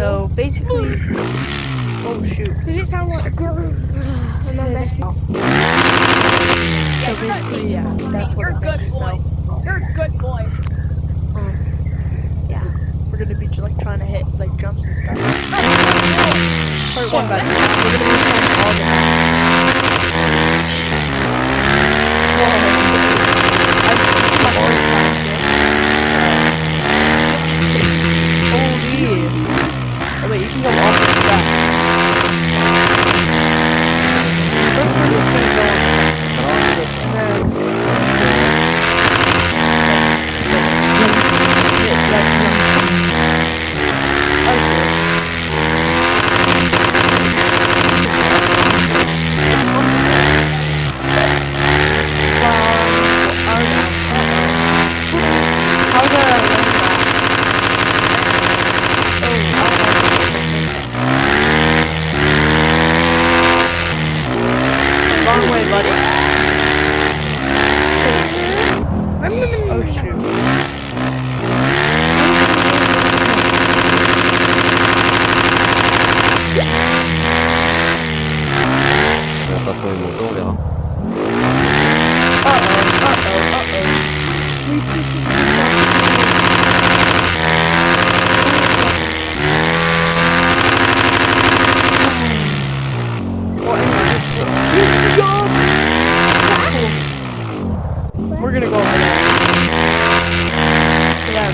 So basically, oh shoot. Does it sound like my best? So basically, yeah, that's what it is. So, You're a good boy. yeah, we're gonna be like trying to hit like jumps and stuff. Part one, by the way. We're gonna be playing all the maps. This is my first time here. Holy! Oh wait, you can go off the track. First, we're just gonna go on and then. Wrong way, buddy. Oh shoot. On passe dans les montants, on verra. We just we're gonna go over there. To that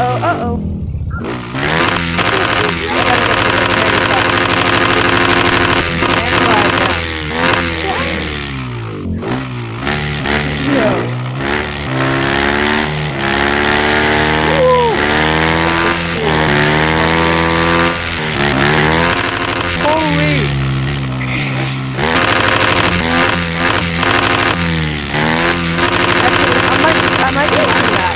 Uh-oh. I might do that.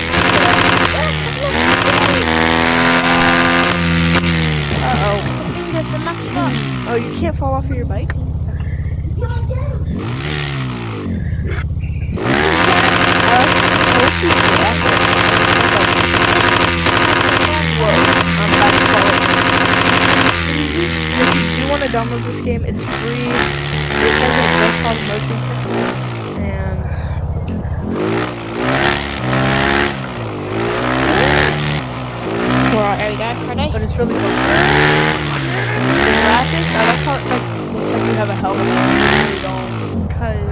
Oh, you can't fall off of your bike? If you do want to download this game, it's free. It says it does cause motion sickness, and Alright, there we go, ready? but it's really cool. The graphics, I like how it like looks like you have a helmet on. You really don't, because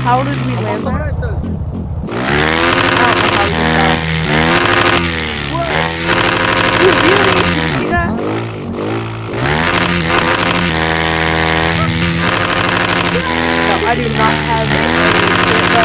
how did we land that? I don't know how we did that. Dude, really? Did you see that? No, I do not have any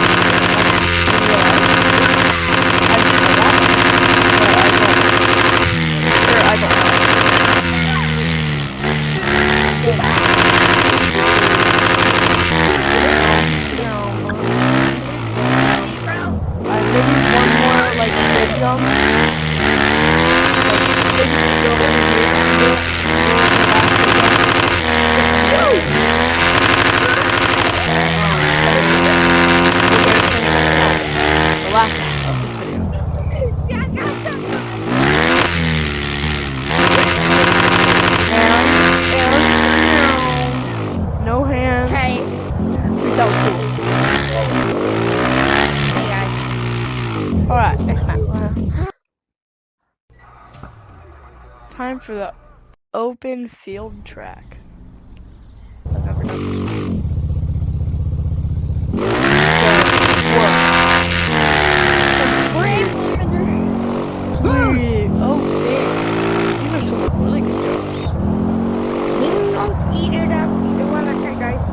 time for the open field track. I've never done this one. Sweet. Oh, damn. These are some really good jumps. Eat it up. You want to guys?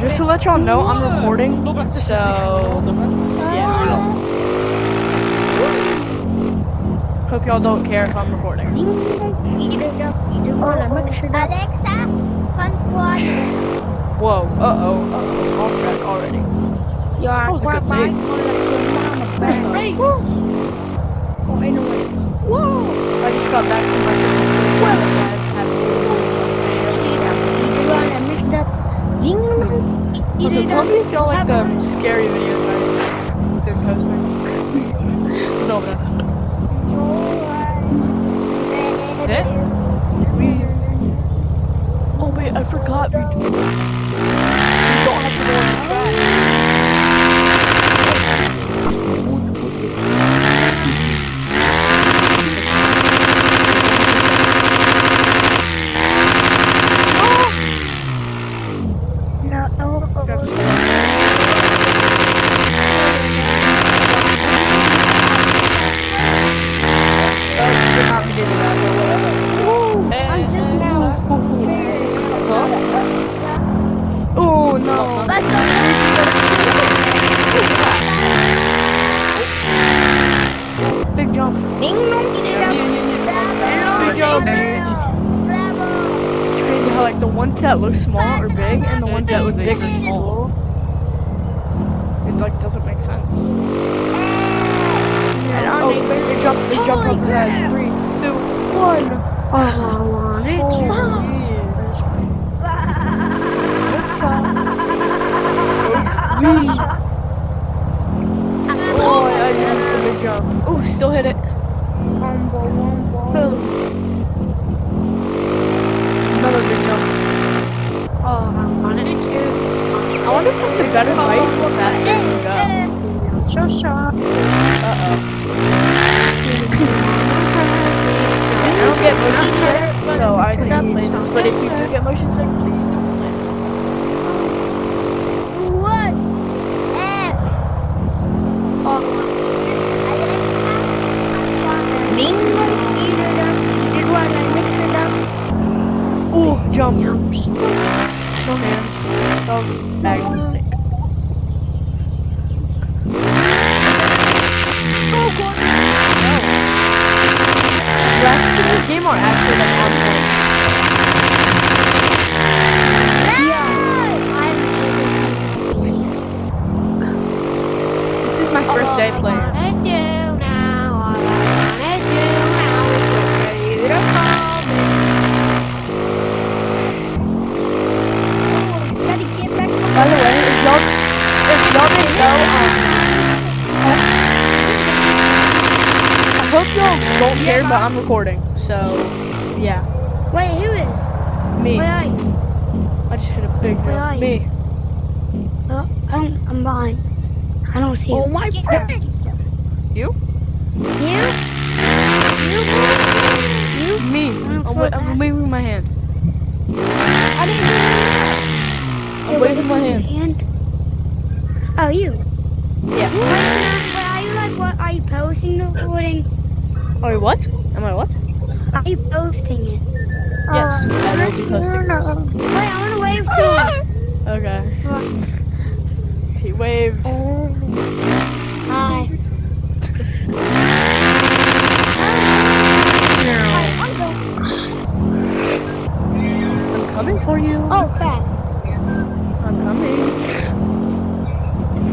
Just to let y'all know, I'm recording, so yeah. Hope y'all don't care if I'm recording. Eat it up. You want to make sure that Alexa, fun one. Whoa, uh-oh, off track already. That was a good save. Whoa! I just got back from my Christmas So tell me if y'all like the scary videos I've been posting. No. Oh wait, I forgot we don't have to go on the track. Oh no. Big jump. Big jump. It's crazy how like the ones that look small are big and the ones that look big are small. It like doesn't make sense. Oh, big jump over that. 3, 2, 1. I want it. Oh, I just missed a big jump. Oh, still hit it. Another big jump. I wanted it too. I wonder if like the better height, the faster you go. So sharp. Uh-oh. I don't get motion sick, so I can't play this. But if you do get motion sick, please don't play this. What? Ooh, jump. No hands. That was a bad mistake. Oh god! No. Graphics in this game are actually like on point. This is my first day playing. By the way, if y'all didn't know, I hope y'all don't care, but I'm recording. So, yeah. Wait, who is? Me. Where are you? I just hit a big Where are jump. you? Me. Oh, I'm behind. I don't see you. Oh my god. You? You? Me. I'm waving my hand. I didn't do I'm waving my hand. Oh, you? Yeah. What are you posting the recording? Oh, what? Am I what? Are you posting it? Yes, I will be posting this. Wait, I want to wave to Okay. He waved. Hi. I'm coming for you. Oh, crap. I'm coming.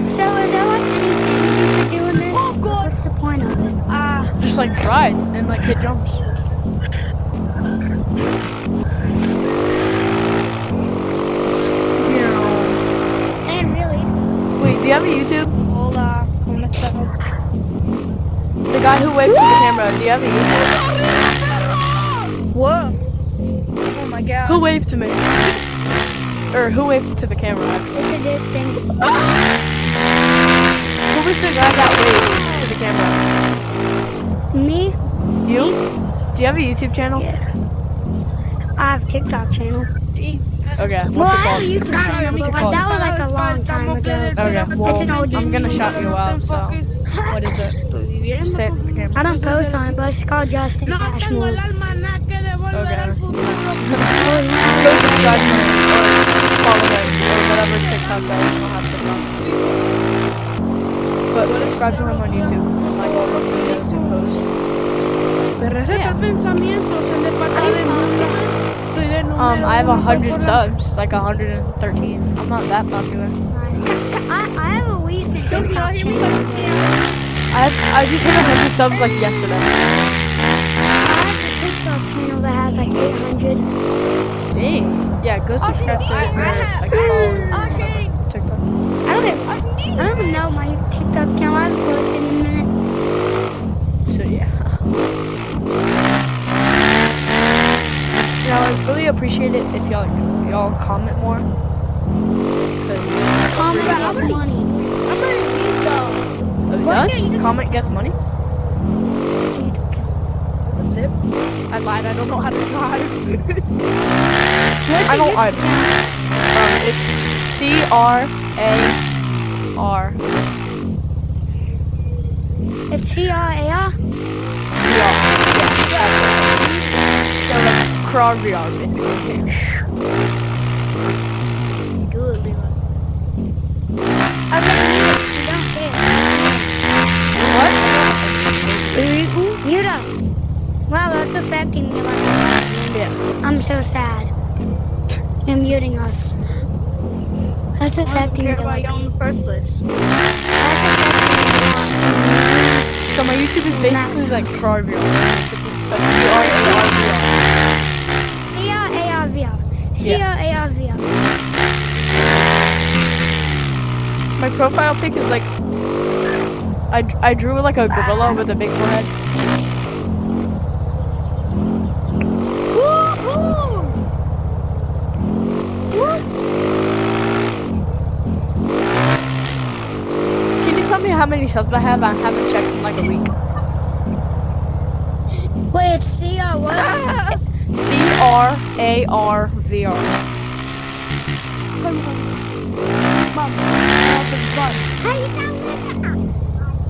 So, is there like anything you could do in this? Oh, God. What's the point of it? Just like ride and like hit jumps. And really? Wait, do you have a YouTube? Hola, ¿cómo estás? The guy who waved to the camera, do you have a YouTube? Whoa. Oh my god. Who waved to me? Or who waved to the camera, actually? It's a good thing. Who was the guy that waved to the camera? Me? You? Do you have a YouTube channel? Yeah. I have a TikTok channel. Okay. Well, What's I it have called? a YouTube channel, What's it but called? that was like a long time ago. Okay. Well, It's an old I'm gonna YouTube. shout you out. So, what is it? Say it to the camera. I don't post on it, but it's called Justin Cashmore. Okay. Oh, Go subscribe to me or follow it or whatever TikTok does. I don't have TikTok. But subscribe to him on YouTube and like all the videos he posts. I have 100 subs, like 113. I'm not that popular. I have a recent TikTok channel. I just hit 100 subs like yesterday. I have a TikTok channel that has like 800. Dang. Yeah, go subscribe to it. Like follow TikTok. I don't even know my TikTok channel. I haven't posted in a minute. So yeah. Now I really appreciate it if y'all comment more. Comment gets money. Oh, it does? Comment gets money? I lied. I don't know how to drive. I don't either. It's CRAR. It's CRAR? So like crawl VR basically. I don't care. What? Mute us. Wow, that's affecting me like a lot. Yeah. I'm so sad. You're muting us. That's affecting me like on the first place. That's affecting me a lot. So my YouTube is basically like crawl VR. Basically. So CRAR. My profile pic is like I drew like a gorilla with a big forehead. Can you tell me how many subs I have? I haven't checked in like a week. Wait, it's CR what? CRARVR.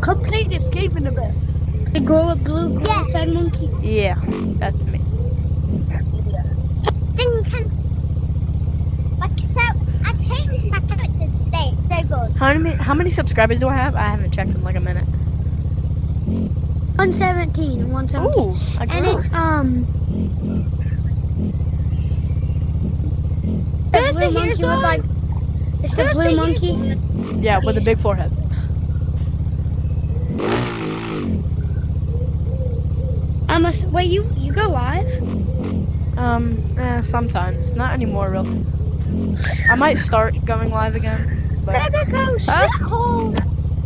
Complete escaping the bed. The girl with blue side monkey. Yeah, that's me. Then can like so I changed my character today. It's so good. How many subscribers do I have? I haven't checked in like a minute. 117 and 117. Ooh, I And grew. it's the blue monkey with like it's the blue monkey. Yeah, with a big forehead. Wait, you go live? Sometimes. Not anymore, really. I might start going live again. But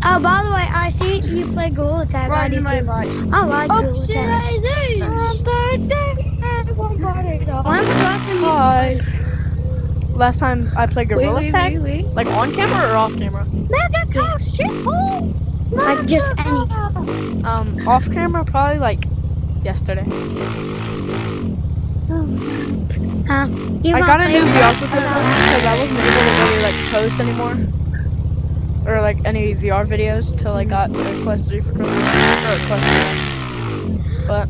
Oh, by the way, I see you play Gorilla Tag. I do too. I like Gorilla Tag. When was the last time Hi. Last time I played Gorilla Tag? Like on camera or off camera? like just any? Off camera probably like yesterday. You I gonna got a play new with VR that? for Christmas because I wasn't able to really like post anymore. Or like any VR videos till I got the Quest 3 for Christmas. Or Quest 3. But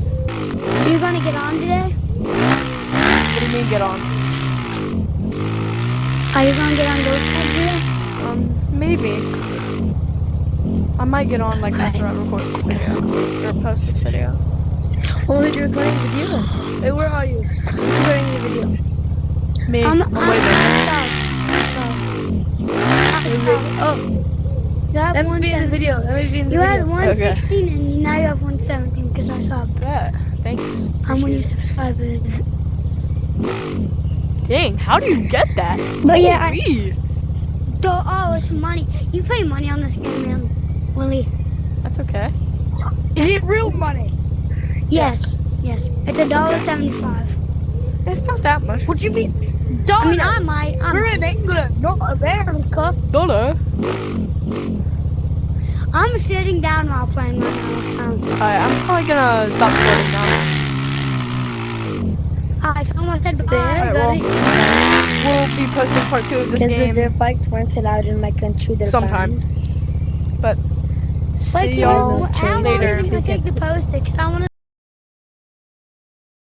You gonna get on today? what do you mean get on? Are you gonna get on Gorilla Tag today? Maybe. I might get on like after I record this video. Or post this video. Oh, you're recording a video. Hey, where are you? You're recording a video. Me. I'm waiting. Oh, You have let me be in the 117. video. Let me be in the You video. had 116 and now you have 117 because I saw Yeah, thanks. how many Appreciate subscribers. it. Dang, how do you get that? But yeah, Holy. oh, it's money. You pay money on this game, man. Willie. That's okay. Is it real money? Yes. It's $1.75. It's not that much. What you mean? I mean, I might. We're in England, not America. Dollar. I'm sitting sitting down while playing right now, so. Alright, I'm probably gonna stop recording now. I told him I said bye. Alright, we'll be posting part 2 of this Because the game dirt bikes weren't allowed in my country. They're sometime. banned. But Wait, see y'all how long later. is it gonna take to post it? 'Cause I wanna